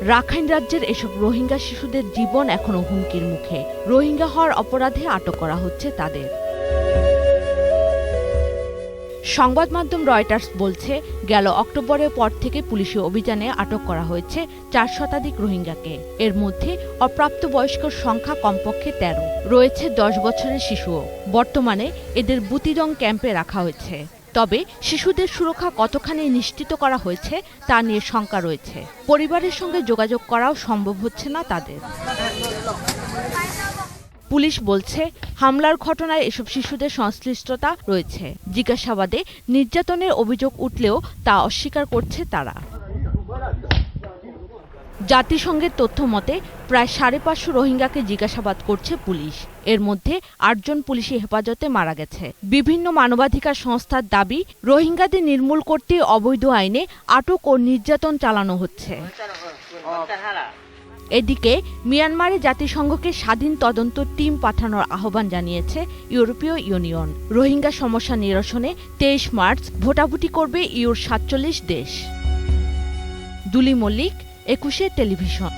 Rakhine রাজ্যের এসব রোহিঙ্গা শিশুদের জীবন এখনো হুমকির মুখে। রোহিঙ্গা হওয়ার অপরাধে আটক করা হচ্ছে তাদের। সংবাদ মাধ্যম রয়টার্স বলছে, গেল অক্টোবরের পর থেকে পুলিশি অভিযানে আটক করা হয়েছে 4 শতাধিক রোহিঙ্গাকে। এর মধ্যে অপ্রাপ্তবয়স্কর সংখ্যা কমপক্ষে 13, রয়েছে 10 বছরের শিশুও। বর্তমানে এদের বুতিরং ক্যাম্পে রাখা হয়েছে। তবে শিশুদের সুরক্ষা কতখানি নিশ্চিত করা হয়েছে তা নিয়ে শঙ্কা রয়েছে। পরিবারের সঙ্গে যোগাযোগ করাও সম্ভব হচ্ছে না তাদের। পুলিশ বলছে, হামলার ঘটনায় এসব শিশুদের সংশ্লিষ্টতা রয়েছে। জিজ্ঞাসাবাদে নির্যাতনের অভিযোগ উঠলেও তা অস্বীকার করছে তারা। জাতিসংঘের তথ্য মতে প্রায় 550 রোহিঙ্গাকে জিজ্ঞাসাবাদ করছে পুলিশ। এর মধ্যে 8 জন পুলিশি হেফাজতে মারা গেছে। বিভিন্ন মানবাধিকার সংস্থার দাবি, রোহিঙ্গাদের নির্মূল করতে অবৈধ আইনে আটক ও নির্যাতন চালানো হচ্ছে। এদিকে মিয়ানমারে জাতিসংঘকে স্বাধীন তদন্ত টিম পাঠানোর আহ্বান জানিয়েছে ইউরোপীয় ইউনিয়ন। রোহিঙ্গা সমস্যা নিরসনে 23 মার্চ ভোটাভুটি করবে ইউর 47 দেশ। দুলি মল্লিক, 21 টেলিভিশন।